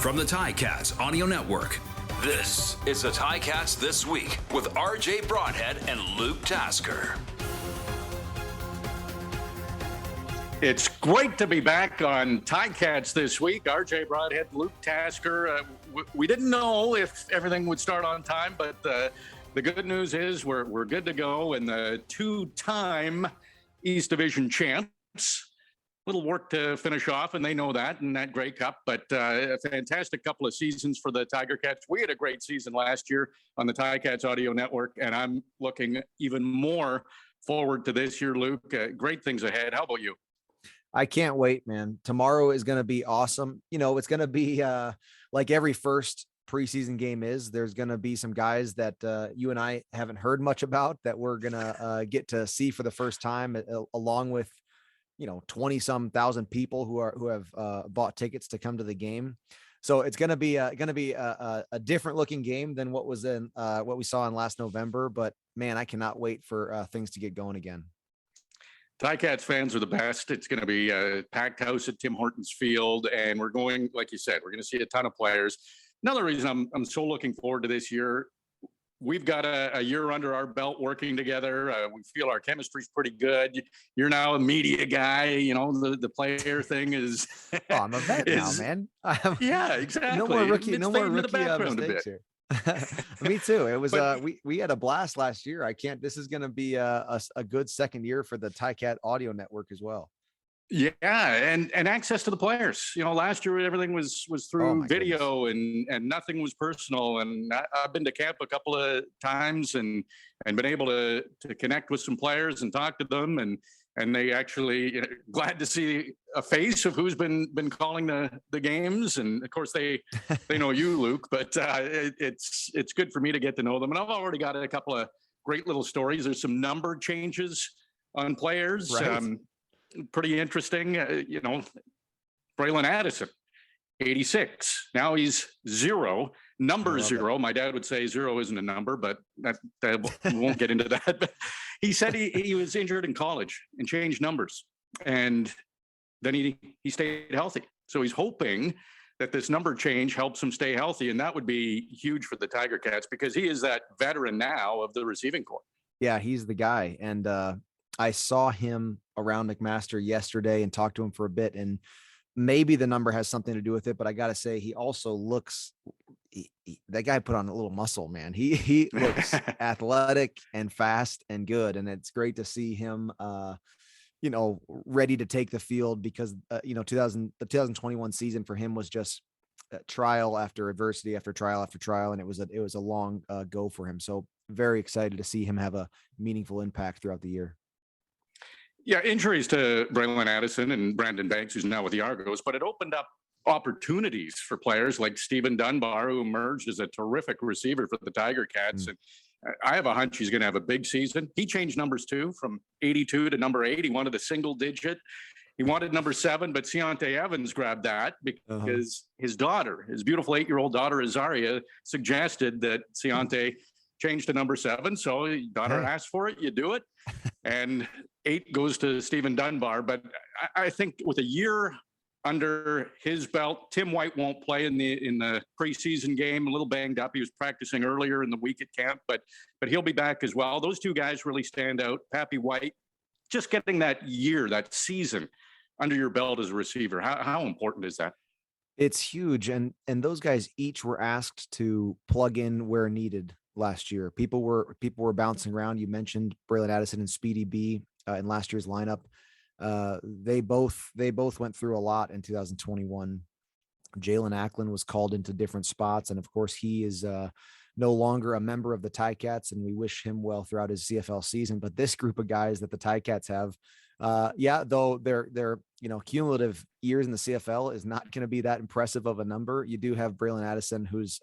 From the Ticats Audio Network, this is the Ticats This Week with RJ Broadhead and Luke Tasker. It's great to be back on Ticats This Week. RJ Broadhead, Luke Tasker. We didn't know if everything would start on time, but the good news is we're good to go. And the two-time East Division champs, little work to finish off, and they know that in that Grey Cup. But a fantastic couple of seasons for the Tiger Cats. We had a great season last year on the Ticats Audio Network, and I'm looking even more forward to this year, Luke. Great things ahead. How about you? I can't wait, man. Tomorrow is going to be awesome. You know, it's going to be like every first preseason game is. There's going to be some guys that you and I haven't heard much about that we're going to get to see for the first time, along with, 20-some thousand people who have bought tickets to come to the game. So it's going to be a different looking game than what was in what we saw in last November. But man, I cannot wait for things to get going again. Ticats fans are the best. It's going to be a packed house at Tim Hortons Field, and we're going, like you said, we're going to see a ton of players. Another reason I'm so looking forward to this year, we've got a year under our belt working together. We feel our chemistry's pretty good. You're now a media guy. The player thing is. Oh, I'm a vet now, man. Yeah, exactly. No more rookie mistakes here. Me too. It was we had a blast last year. This is going to be a good second year for the Ticat Audio Network as well. Yeah, and access to the players. Last year everything was through video and nothing was personal. And I've been to camp a couple of times and been able to connect with some players and talk to them, and they actually glad to see a face of who's been calling the games. And of course they know you, Luke, but it's good for me to get to know them. And I've already got a couple of great little stories. There's some number changes on players. Right. Pretty interesting. Braylon Addison, 86. Now he's 0, number 0. My dad would say 0 isn't a number, but that we won't get into that. But he said he was injured in college and changed numbers, and then he stayed healthy. So he's hoping that this number change helps him stay healthy, and that would be huge for the Tiger Cats because he is that veteran now of the receiving corps. Yeah, he's the guy, and I saw him around McMaster yesterday and talked to him for a bit, and maybe the number has something to do with it, but I got to say, he also looks, that guy put on a little muscle, man. He looks athletic and fast and good. And it's great to see him, ready to take the field because, the 2021 season for him was just trial after adversity, after trial after trial. And it was a long go for him. So very excited to see him have a meaningful impact throughout the year. Yeah, injuries to Braylon Addison and Brandon Banks, who's now with the Argos, but it opened up opportunities for players like Stephen Dunbar, who emerged as a terrific receiver for the Tiger Cats. And I have a hunch he's going to have a big season. He changed numbers too, from 82 to number 8. He wanted a single digit. He wanted number 7, but Ciante Evans grabbed that because his daughter, his beautiful 8-year-old daughter, Azaria, suggested that Ciante change to number 7. So daughter asked for it, you do it. And 8 goes to Stephen Dunbar. But I think with a year under his belt, Tim White won't play in the preseason game, a little banged up. He was practicing earlier in the week at camp, but he'll be back as well. Those two guys really stand out. Pappy White, just getting that year, that season under your belt as a receiver. How important is that? It's huge. And those guys each were asked to plug in where needed last year. People were bouncing around. You mentioned Braylon Addison and Speedy B in last year's lineup. They both went through a lot in 2021. Jalen Acklin was called into different spots, and of course he is no longer a member of the Ticats, and we wish him well throughout his CFL season. But this group of guys that the Ticats have, though their cumulative years in the CFL is not going to be that impressive of a number. You do have Braylon Addison, who's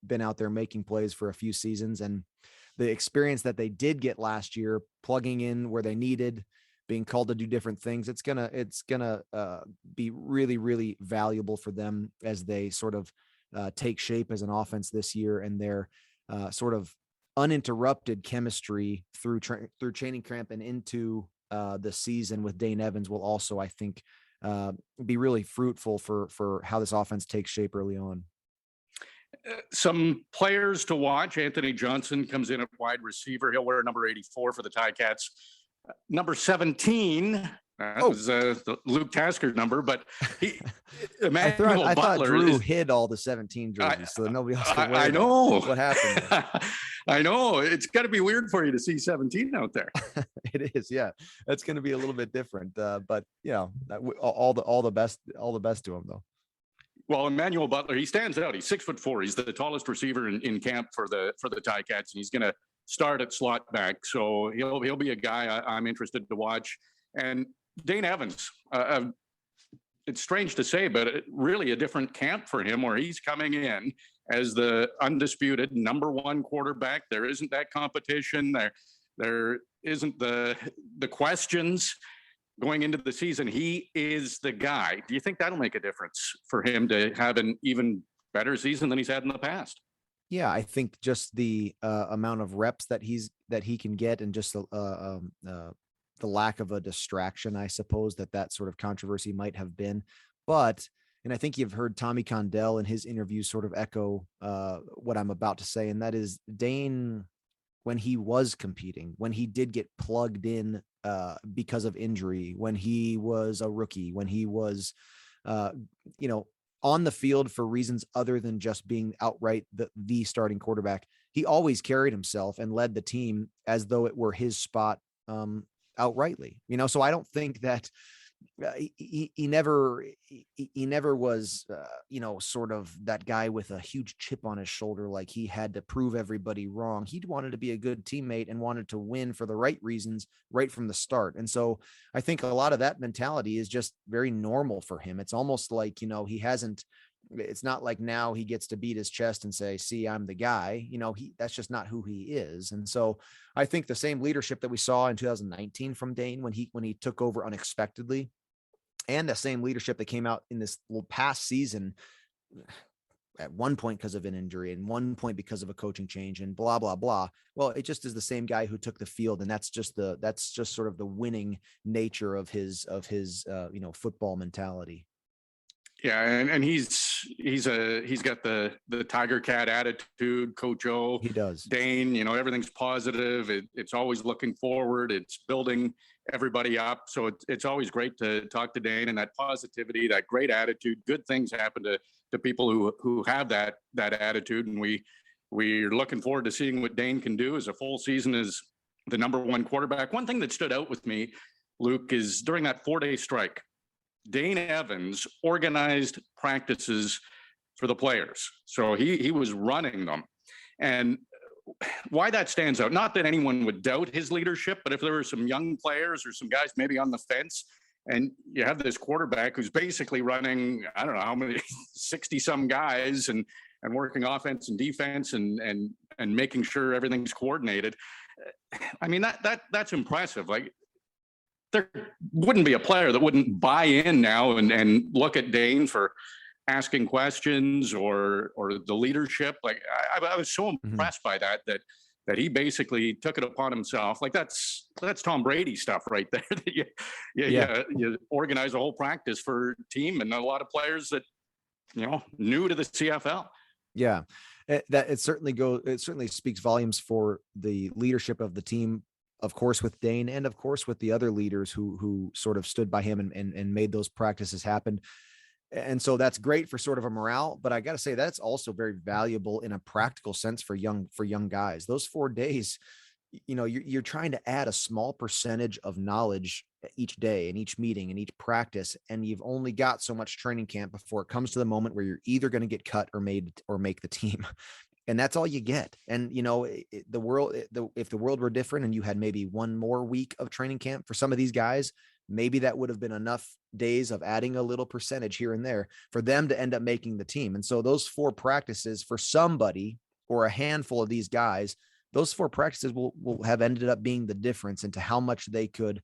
been out there making plays for a few seasons, and the experience that they did get last year, plugging in where they needed, being called to do different things, it's gonna be really, really valuable for them as they sort of take shape as an offense this year, and their sort of uninterrupted chemistry through training camp and into the season with Dane Evans will also, I think, be really fruitful for how this offense takes shape early on. Some players to watch. Anthony Johnson comes in at wide receiver. He'll wear number 84 for the Ticats. Number 17, was Luke Tasker's number, but I thought Drew hid all the 17 jerseys so that nobody else could wear them. I know. What happened there? I know. It's got to be weird for you to see 17 out there. It is, yeah. That's going to be a little bit different, but all the best to him though. Well, Emmanuel Butler, he stands out. He's 6'4". He's the tallest receiver in camp for the Ticats, and he's going to start at slot back. So he'll be a guy I'm interested to watch. And Dane Evans, it's strange to say, but really a different camp for him, where he's coming in as the undisputed number one quarterback. There isn't that competition. There isn't the questions going into the season. He is the guy. Do you think that'll make a difference for him to have an even better season than he's had in the past? Yeah, I think just the amount of reps that he can get, and just the lack of a distraction, I suppose, that sort of controversy might have been. But, and I think you've heard Tommy Condell in his interviews sort of echo what I'm about to say, and that is Dane, when he was competing, when he did get plugged in because of injury, when he was a rookie, when he was, on the field for reasons other than just being outright the starting quarterback, he always carried himself and led the team as though it were his spot outrightly. So I don't think that he never was, sort of that guy with a huge chip on his shoulder, like he had to prove everybody wrong. He wanted to be a good teammate and wanted to win for the right reasons right from the start. And so I think a lot of that mentality is just very normal for him. It's almost like, it's not like now he gets to beat his chest and say, see, I'm the guy. That's just not who he is. And so I think the same leadership that we saw in 2019 from Dane when he took over unexpectedly, and the same leadership that came out in this past season, at one point because of an injury and one point because of a coaching change and blah, blah, blah. Well, it just is the same guy who took the field. And that's just sort of the winning nature of his football mentality. Yeah, and he's got the Tiger Cat attitude, Coach O. He does. Dane, everything's positive. It's always looking forward. It's building everybody up. So it's always great to talk to Dane, and that positivity, that great attitude. Good things happen to people who have that attitude, and we're looking forward to seeing what Dane can do as a full season as the number one quarterback. One thing that stood out with me, Luke, is during that 4-day strike, Dane Evans organized practices for the players. So he was running them. And why that stands out, not that anyone would doubt his leadership, but if there were some young players or some guys maybe on the fence, and you have this quarterback who's basically running, I don't know how many, 60 some guys and working offense and defense and making sure everything's coordinated. I mean, that's impressive. Like, there wouldn't be a player that wouldn't buy in now and look at Dane for asking questions or the leadership. Like, I was so impressed by that he basically took it upon himself. Like, that's Tom Brady stuff right there. You organize a whole practice for a team, and a lot of players that, new to the CFL. Yeah, it certainly speaks volumes for the leadership of the team, of course, with Dane, and of course with the other leaders who sort of stood by him and made those practices happen. And so that's great for sort of a morale, but I got to say that's also very valuable in a practical sense for young guys. Those 4 days, you're trying to add a small percentage of knowledge each day and each meeting and each practice. And you've only got so much training camp before it comes to the moment where you're either going to get cut or make the team. And that's all you get. And, if the world were different and you had maybe one more week of training camp for some of these guys, maybe that would have been enough days of adding a little percentage here and there for them to end up making the team. And so those 4 practices for somebody or a handful of these guys, those 4 practices will have ended up being the difference into how much they could.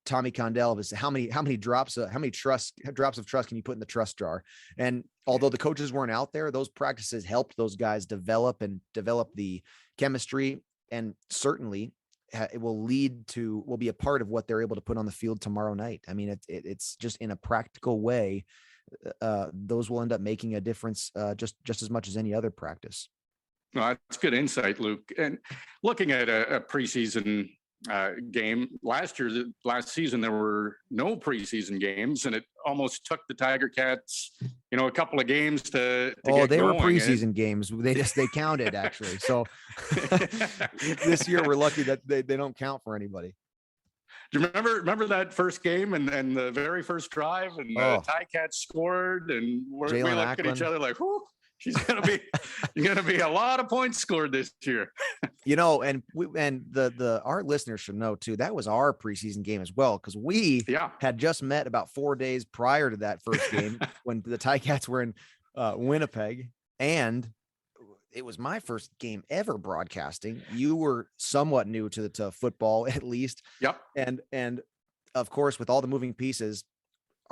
Tommy Condell was how many drops of trust can you put in the trust jar? And although the coaches weren't out there, those practices helped those guys develop the chemistry and certainly it will be a part of what they're able to put on the field tomorrow night. I mean, it's just in a practical way, those will end up making a difference just as much as any other practice. No, that's good insight, Luke. And looking at a preseason game last season, there were no preseason games, and it almost took the Tiger Cats, a couple of games to get they going. Were preseason games. They counted actually. So this year we're lucky that they don't count for anybody. Do you remember that first game and the very first drive and the Ticats scored and we looked at each other like, whoo, she's gonna be a lot of points scored this year. And our listeners should know too, that was our preseason game as well, because we had just met about 4 days prior to that first game when the Ticats were in Winnipeg, and it was my first game ever broadcasting. You were somewhat new to football, at least. Yep. And of course, with all the moving pieces,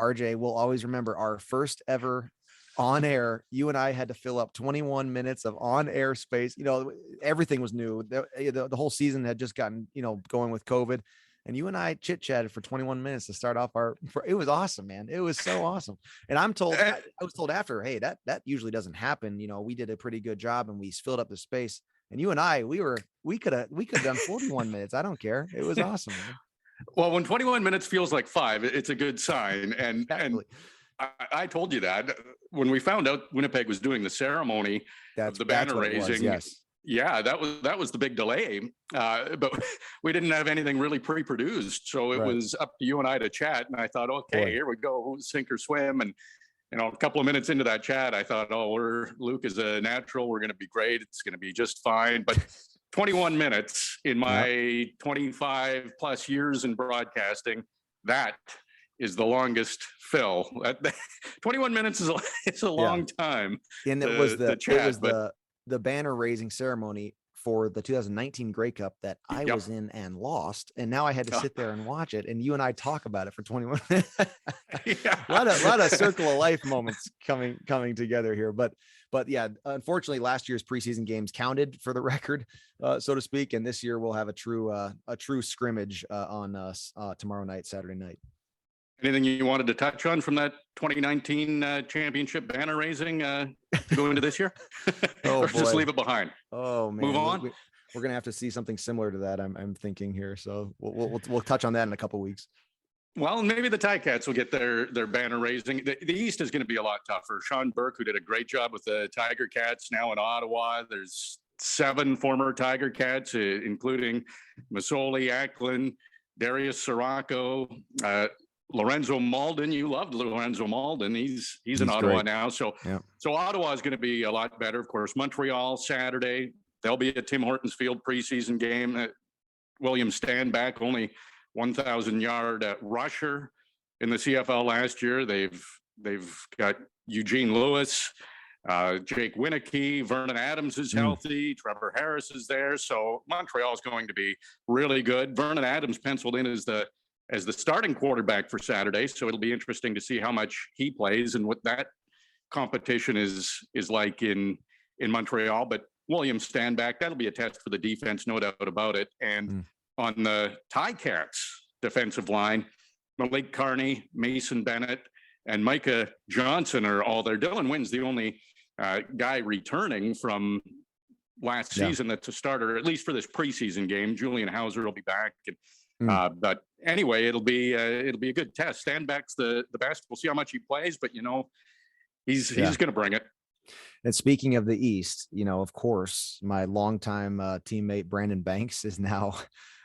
RJ will always remember our first ever on air. You and I had to fill up 21 minutes of on air space. Everything was new. The whole season had just gotten, going with COVID. And you and I chit chatted for 21 minutes to start off it was awesome, man. It was so awesome. And I was told after, hey, that usually doesn't happen. We did a pretty good job and we filled up the space. And you and I, we could have done 41 minutes. I don't care. It was awesome, man. Well, when 21 minutes feels like 5, it's a good sign. And, exactly. and I told you that when we found out Winnipeg was doing the ceremony of the banner raising. Yes. Yeah, that was the big delay, but we didn't have anything really pre-produced, so it was up to you and I to chat. And I thought, okay, here we go, sink or swim. And a couple of minutes into that chat, I thought, Luke is a natural. We're going to be great. It's going to be just fine. But 21 minutes in my 25 plus years in broadcasting, that is the longest fill. 21 minutes is a long time. And it was the banner raising ceremony for the 2019 Grey Cup that I was in and lost. And now I had to sit there and watch it. And you and I talk about it for 21 minutes. a lot of circle of life moments coming together here. But yeah, unfortunately last year's preseason games counted for the record, so to speak. And this year we'll have a true scrimmage on tomorrow night, Saturday night. Anything you wanted to touch on from that 2019 championship banner raising to go into this year? Or just leave it behind? Oh man, move on. We're gonna have to see something similar to that. I'm thinking here, so we'll touch on that in a couple of weeks. Well, maybe the Ticats will get their banner raising. The East is going to be a lot tougher. Sean Burke, who did a great job with the Tiger Cats, now in Ottawa. There's 7 former Tiger Cats, including Masoli, Acklin, Darius Sirocco, Lorenzo Malden. You loved Lorenzo Malden. He's in Ottawa great now. So Ottawa is going to be a lot better. Of course, Montreal Saturday. There'll be a Tim Hortons Field preseason game. William Stanback, only 1,000-yard rusher in the CFL last year. They've got Eugene Lewis, Jake Winicky, Vernon Adams is healthy. Trevor Harris is there. So Montreal is going to be really good. Vernon Adams penciled in as the starting quarterback for Saturday. So it'll be interesting to see how much he plays and what that competition is like in Montreal. But William Stanback, that'll be a test for the defense, no doubt about it. And on the Ticats defensive line, Malik Carney, Mason Bennett, and Micah Johnson are all there. Dylan Wynn's the only guy returning from last season that's a starter, at least for this preseason game. Julian Hauser will be back. But anyway, it'll be a good test. Stanback's the best. We'll see how much he plays, but he's going to bring it. And speaking of the East, of course, my longtime teammate Brandon Banks is now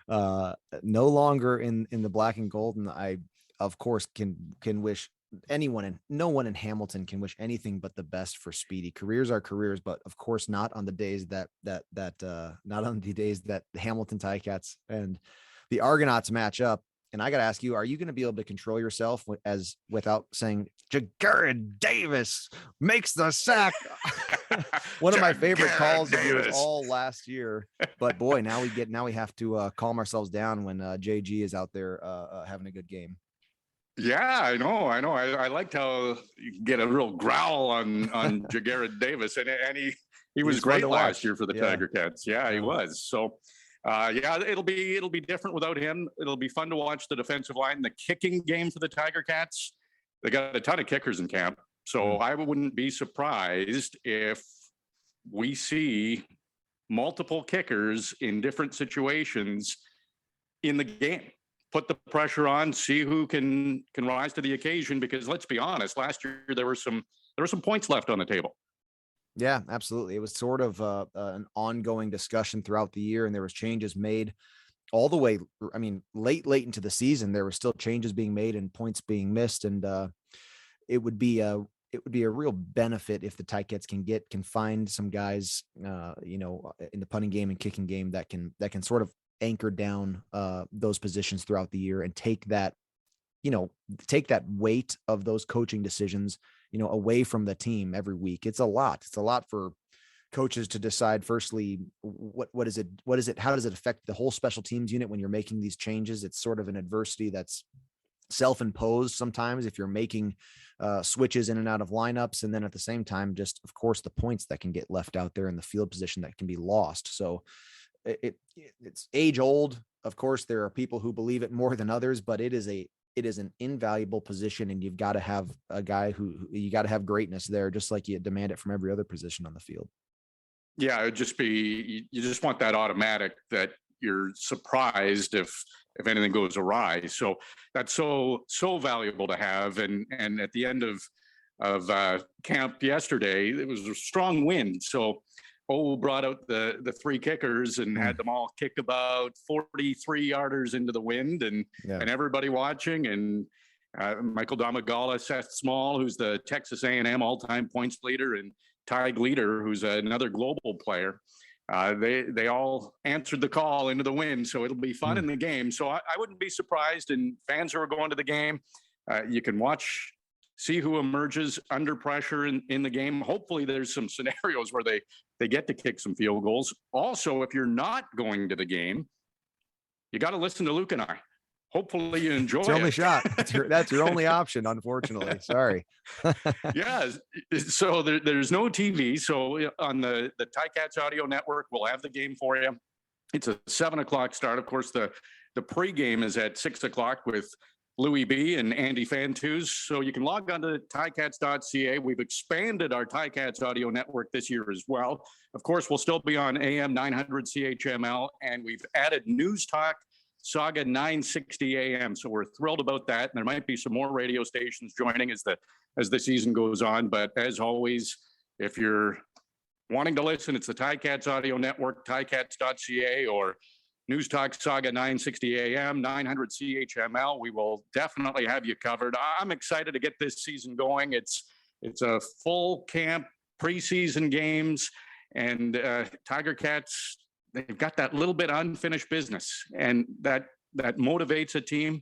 no longer in the black and gold. And I, of course, can wish no one in Hamilton can wish anything but the best for Speedy. Careers are careers, but of course not on the days that not on the days that the Hamilton Ticats and the Argonauts match up. And I got to ask you, are you going to be able to control yourself without saying Jared Davis makes the sack? One of my favorite calls of yours all last year. But boy, now we have to calm ourselves down when JG is out there having a good game. Yeah, I know. I liked how you get a real growl on Jared Davis, and he was great last year for the Tiger Cats. Yeah, he was. So Yeah, it'll be different without him. It'll be fun to watch the defensive line, the kicking game for the Tiger Cats. They got a ton of kickers in camp, so I wouldn't be surprised if we see multiple kickers in different situations in the game. Put the pressure on, see who can rise to the occasion. Because let's be honest, last year there were some points left on the table. Yeah, absolutely. It was sort of an ongoing discussion throughout the year, and there was changes made all the way. I mean, late into the season, there were still changes being made and points being missed, and it would be a real benefit if the Ticats can find some guys, in the punting game and kicking game that can sort of anchor down those positions throughout the year and take that weight of those coaching decisions, away from the team every week. It's a lot for coaches to decide. Firstly, what is it? How does it affect the whole special teams unit when you're making these changes? It's sort of an adversity that's self-imposed sometimes if you're making switches in and out of lineups. And then at the same time, just, of course, the points that can get left out there in the field position that can be lost. So it's age old. Of course, there are people who believe it more than others, but it is an invaluable position, and you've got to have a guy who you got to have greatness there, just like you demand it from every other position on the field. Yeah, it'd just be, you just want that automatic that you're surprised if anything goes awry. So that's so valuable to have. And at the end of camp yesterday, it was a strong wind. So brought out the three kickers and had them all kick about 43 yarders into the wind, and everybody watching. And Michael Domagala, Seth Small, who's the Texas A&M all-time points leader, and Ty Gleader, who's another global player. They all answered the call into the wind, so it'll be fun in the game. So I wouldn't be surprised. And fans who are going to the game, you can see who emerges under pressure in the game. Hopefully there's some scenarios where they get to kick some field goals. Also, if you're not going to the game, you got to listen to Luke and I. Hopefully you enjoy it's your only shot. That's your only option, unfortunately. Sorry. Yeah. So there's no TV. So on the Ticats Audio Network, we'll have the game for you. It's a 7:00 start. Of course, the pregame is at 6:00 with Louis B and Andy Fantus. So you can log on to ticats.ca. We've expanded our Ticats Audio Network this year as well. Of course, we'll still be on AM 900 CHML, and we've added News Talk Saga 960 AM. So we're thrilled about that. And there might be some more radio stations joining as the season goes on. But as always, if you're wanting to listen, it's the Ticats Audio Network, ticats.ca, or News Talk Saga 960 AM, 900 CHML. We will definitely have you covered. I'm excited to get this season going. It's a full camp, preseason games, and Tiger Cats, they've got that little bit unfinished business, and that motivates a team.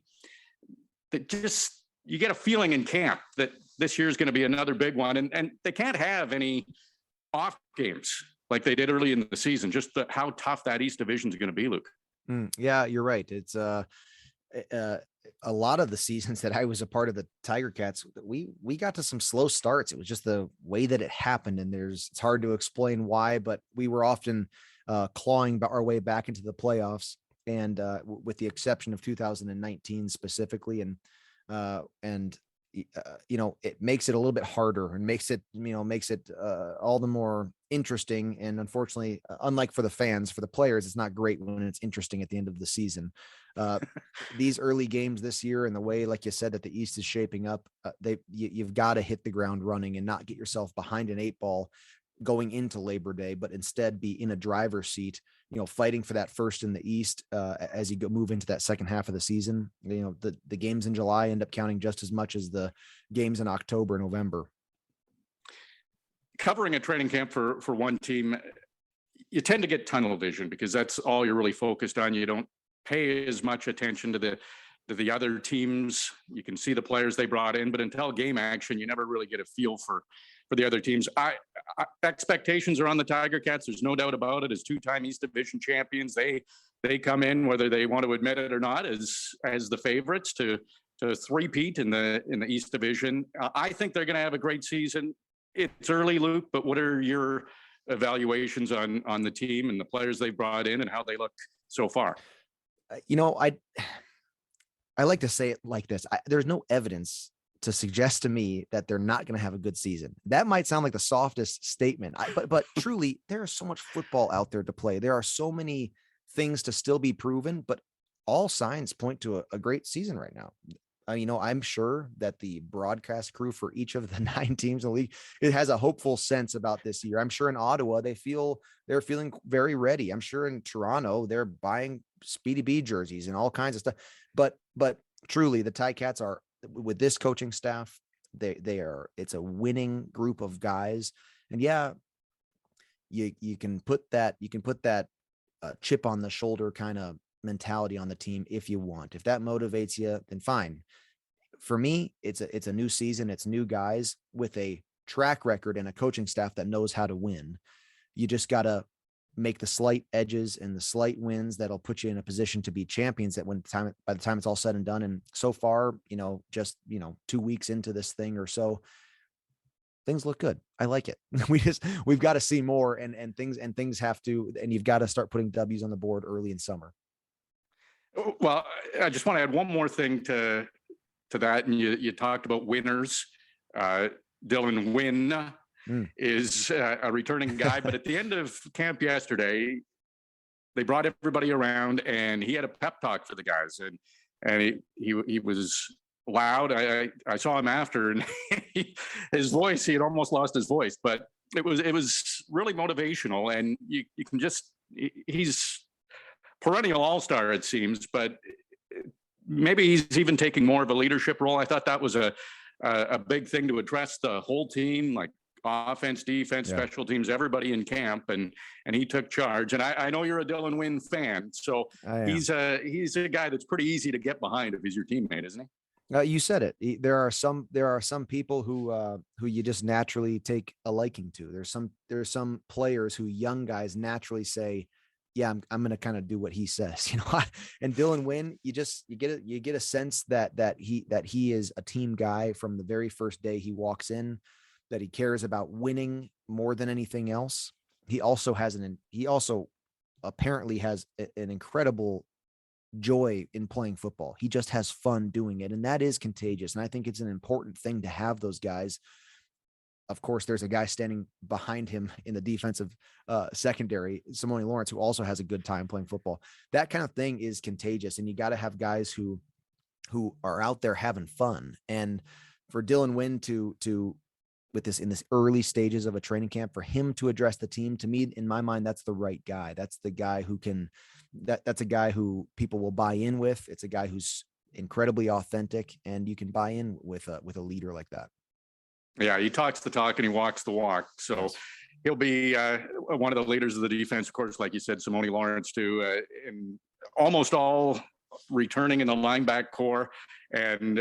That just, you get a feeling in camp that this year is going to be another big one, and they can't have any off games like they did early in the season. Just how tough that East Division is going to be, Luke. Yeah, you're right. It's a lot of the seasons that I was a part of the Tiger Cats, we got to some slow starts. It was just the way that it happened, and it's hard to explain why, but we were often clawing our way back into the playoffs, and with the exception of 2019 specifically, and it makes it a little bit harder, and makes it all the more interesting. And unfortunately, unlike for the fans, for the players, it's not great when it's interesting at the end of the season. These early games this year, and the way, like you said, that the East is shaping up, you've got to hit the ground running and not get yourself behind an 8-ball going into Labor Day, but instead be in a driver's seat, fighting for that first in the East as you move into that second half of the season. The games in July end up counting just as much as the games in October, November. Covering a training camp for one team, you tend to get tunnel vision because that's all you're really focused on. You don't pay as much attention to the other teams. You can see the players they brought in, but until game action, you never really get a feel for the other teams. Expectations are on the Tiger Cats. There's no doubt about it. As two-time East Division champions, they come in, whether they want to admit it or not, as the favorites to three-peat in the East Division. I think they're going to have a great season. It's early, Luke, but what are your evaluations on the team and the players they brought in and how they look so far. I like to say it like this. There's no evidence to suggest to me that they're not going to have a good season. That might sound like the softest statement, but truly, there is so much football out there to play. There are so many things to still be proven, but all signs point to a great season right now. I'm sure that the broadcast crew for each of the 9 teams in the league, it has a hopeful sense about this year. I'm sure in Ottawa, they're feeling very ready. I'm sure in Toronto, they're buying Speedy B jerseys and all kinds of stuff. But truly, the Ticats are, with this coaching staff, it's a winning group of guys. And yeah, you can put that chip on the shoulder kind of mentality on the team if you want. If that motivates you, then fine. For me, it's a new season. It's new guys with a track record and a coaching staff that knows how to win. You just got to make the slight edges and the slight wins that'll put you in a position to be champions by the time it's all said and done. And so far, just 2 weeks into this thing or so, things look good. I like it. We've got to see more and things have to, and you've got to start putting W's on the board early in summer. Well, I just want to add one more thing to that. And you talked about winners. Dylan Wynn is a returning guy, but at the end of camp yesterday, they brought everybody around and he had a pep talk for the guys, and he was loud. I saw him after, and his voice, he had almost lost his voice, but it was really motivational, and you can just, he's perennial all-star, it seems, but maybe he's even taking more of a leadership role. I thought that was a big thing to address the whole team, like offense, defense, special teams, everybody in camp, and he took charge. And I know you're a Dylan Wynn fan, so he's a guy that's pretty easy to get behind if he's your teammate, isn't he? You said it. There are some people who you just naturally take a liking to. There's some players who young guys naturally say, yeah, I'm going to kind of do what he says, and Dylan Wynn, you get a sense that he is a team guy from the very first day he walks in, that he cares about winning more than anything else. He also apparently has an incredible joy in playing football. He just has fun doing it. And that is contagious. And I think it's an important thing to have those guys. Of course, there's a guy standing behind him in the defensive secondary, Simone Lawrence, who also has a good time playing football. That kind of thing is contagious. And you got to have guys who are out there having fun. And for Dylan Wynn to in this early stages of a training camp, for him to address the team, to me, in my mind, that's the right guy. That's the guy who that's a guy who people will buy in with. It's a guy who's incredibly authentic, and you can buy in with a leader like that. Yeah, he talks the talk and he walks the walk. So he'll be one of the leaders of the defense, of course, like you said, Simone Lawrence too, and almost all returning in the linebacker core, and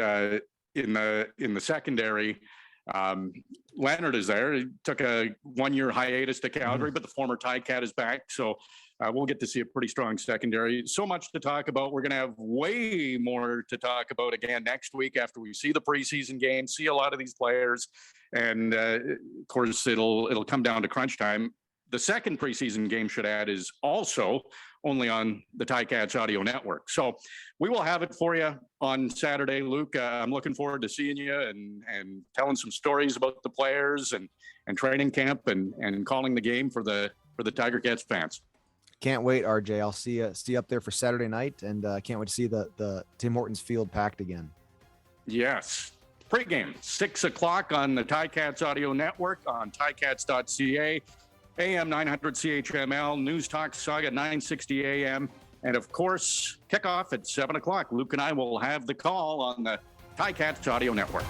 in the secondary. Leonard is there. He took a 1-year hiatus to Calgary, but the former Ticat is back. So we'll get to see a pretty strong secondary. So much to talk about. We're going to have way more to talk about again next week after we see the preseason game, see a lot of these players. And of course, it'll come down to crunch time. The second preseason game, should add, is also only on the Ticats Audio Network. So we will have it for you on Saturday, Luke. I'm looking forward to seeing you and telling some stories about the players and training camp and calling the game for the Tiger Cats fans. Can't wait, RJ. I'll see you up there for Saturday night, and can't wait to see the Tim Hortons field packed again. Yes. Pre-game, 6 o'clock on the Ticats Audio Network, on ticats.ca. AM 900 CHML, News Talk Saga 960 AM. And of course, kickoff at 7 o'clock. Luke and I will have the call on the Ticats Audio Network.